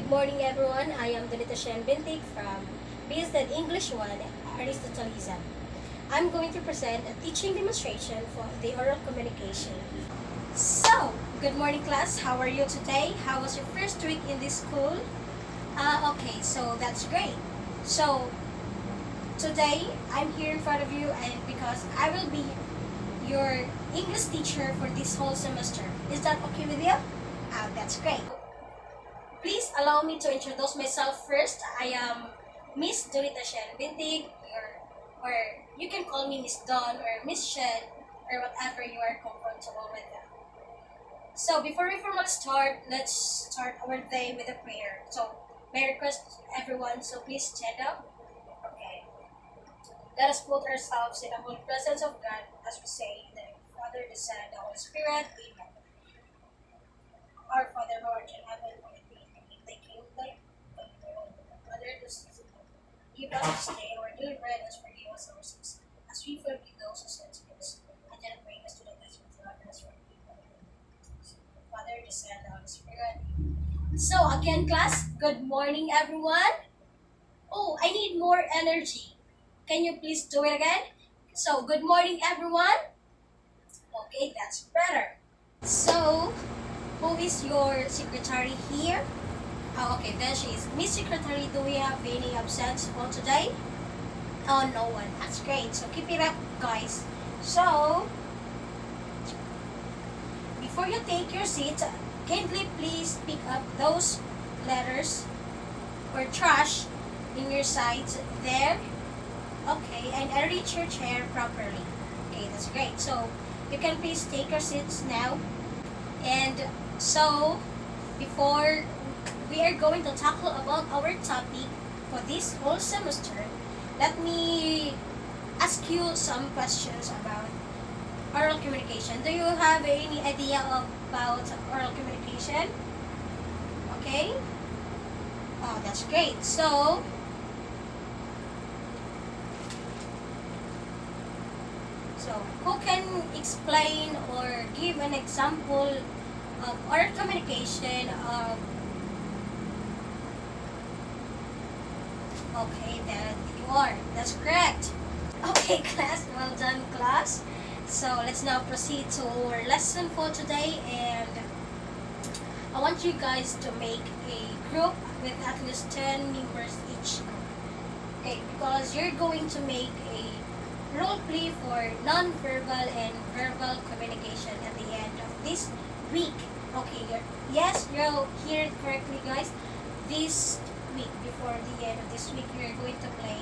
Good morning everyone. I am Donita Shen Bentic from BSN English 1 Aristotelianism. I'm going to present a teaching demonstration for the oral communication. So, good morning class. How are you today? How was your first week in this school? Okay, so that's great. So, today I'm here in front of you and because I will be your English teacher for this whole semester. Is that okay with you? That's great. Please allow me to introduce myself first. I am Miss Donita Shen Bentic, or you can call me Miss Don or Miss Shen, or whatever you are comfortable with. So before we formally start, let's start our day with a prayer. So may I request everyone, so please stand up. Okay. Let us put ourselves in the holy presence of God as we say in the name of the Father, the Son, and the Holy Spirit. Amen. Our Father, Lord in heaven, thy kingdom, Father, give us this day our daily bread, and forgive us our sins, as we forgive those who sin against us. And do not bring us to the test of darkness, from evil. Father, the Son, and the Holy Spirit. So again, class, good morning, everyone. Oh, I need more energy. Can you please do it again? So, good morning, everyone. Okay, that's better. So, who is your secretary here? Oh, okay, there she is. Miss Secretary, do we have any absence for today? Oh, no one. That's great. So, keep it up, guys. So, before you take your seat, kindly please pick up those letters or trash in your sides there. Okay, and arrange your chair properly. Okay, that's great. So, you can please take your seats now. And so, before we are going to tackle about our topic for this whole semester, let me ask you some questions about oral communication. Do you have any idea about oral communication? Okay? Oh, that's great. So, who can explain or give an example of oral communication of... Okay, there you are. That's correct. Okay, class. Well done, class. So, let's now proceed to our lesson for today. And I want you guys to make a group with at least 10 members each. Okay, because you're going to make a role play for non-verbal and verbal communication at the end of this week. Okay, yes, you'll hear it correctly, guys. This week, before the end of this week, you're going to play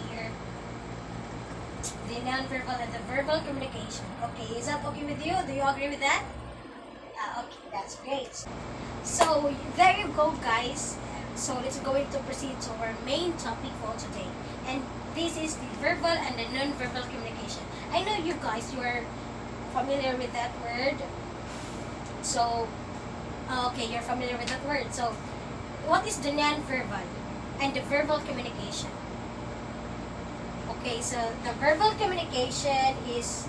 the non-verbal and the verbal communication. Okay, is that okay with you? Do you agree with that? Okay, that's great. So, there you go, guys. So, let's going to proceed to our main topic for today. And this is the verbal and the non-verbal communication. I know you guys, you are familiar with that word. So, okay, you're familiar with that word. So, what is the non-verbal and the verbal communication? Okay, so the verbal communication is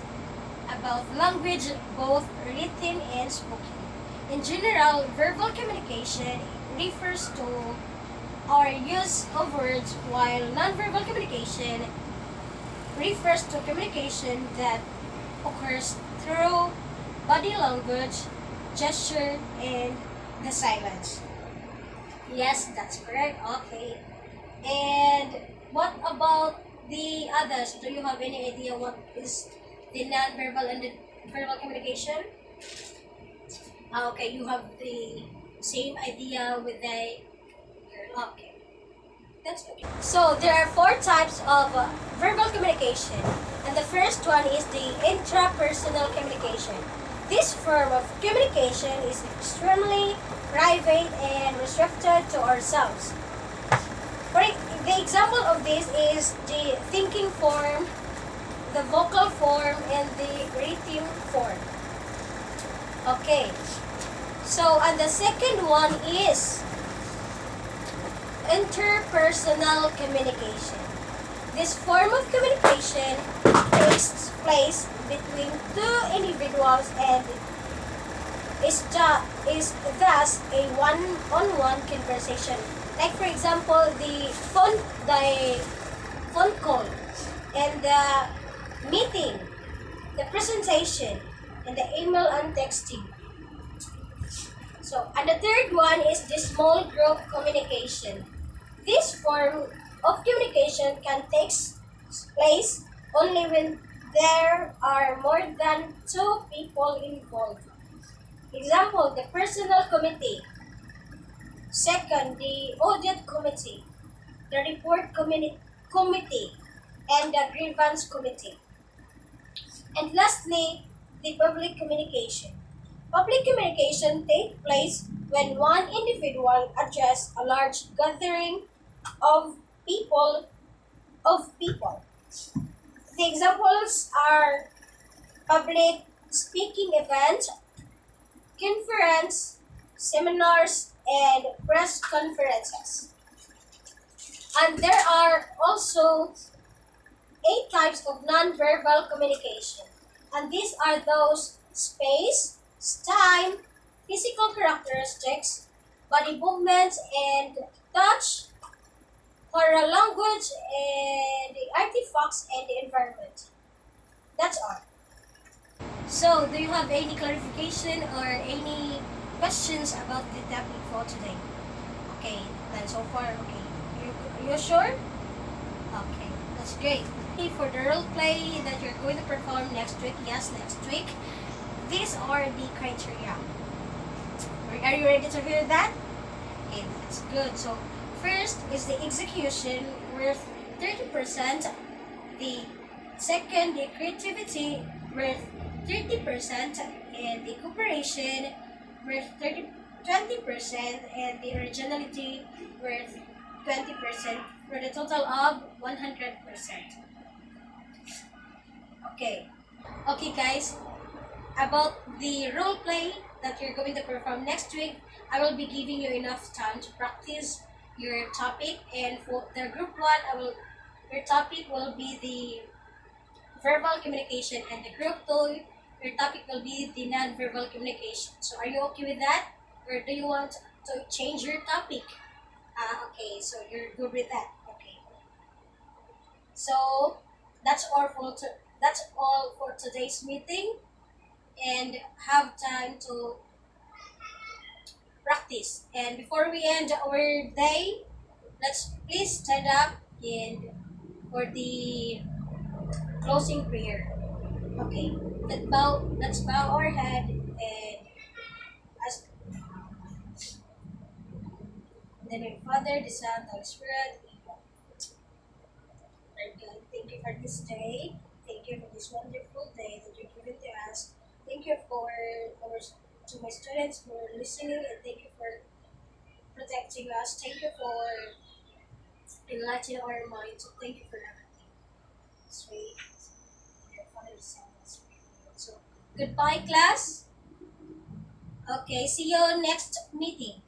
about language, both written and spoken. In general, verbal communication refers to our use of words, while non-verbal communication refers to communication that occurs through body language, gesture, and the silence. Yes, that's correct. Okay. And what about the others? Do you have any idea what is the non-verbal and the verbal communication? Okay, you have the same idea with the... Okay, that's okay. So there are 4 types of verbal communication, and the first one is the intrapersonal communication. This form of communication is extremely private and restricted to ourselves. The example of this is the thinking form, the vocal form, and the written form. Okay, so and the second one is interpersonal communication. This form of communication takes place between 2 individuals and is that has a one-on-one conversation. Like for example, the phone call, and the meeting, the presentation, and the email and texting. So, and the third one is the small group communication. This form of communication can take place only when there are more than two people involved. Example, the personal committee. Second, the audit committee, the report committee, and the grievance committee. And lastly, the public communication. Public communication takes place when one individual addresses a large gathering of people The examples are public speaking events, conference, seminars, and press conferences. And there are also 8 types of non-verbal communication. And these are those: space, time, physical characteristics, body movements, and touch, oral language, and the artifacts and the environment. That's all. So, do you have any clarification or any questions about the topic for today? Okay, then so far, okay. You sure? Okay, that's great. Okay, for the role play that you're going to perform next week, yes, next week, these are the criteria. Are you ready to hear that? Okay, that's good. So, first is the execution worth 30%. The second, the creativity worth 30%, and the cooperation worth 20%, and the originality worth 20%, for the total of 100%. Okay. Okay, guys. About the role play that you're going to perform next week, I will be giving you enough time to practice your topic, and for the group 1, your topic will be the verbal communication, and the group 2, your topic will be the non-verbal communication. So are you okay with that, or do you want to change your topic? Okay, so you're good with that. Okay. So that's all for today's meeting, and have time to practice. And before we end our day, let's please stand up and for the closing prayer. Okay, let's bow our head and ask. In the name of Father, the Son, the Holy Spirit. Lord God, thank you for this day. Thank you for this wonderful day that you've given to us. Thank you to my students for listening, and thank you for protecting us. Thank you for enlightening our minds. Thank you for everything. Sweet. Your Father, the Son, and the Spirit. So, goodbye, class. Okay, see you next meeting.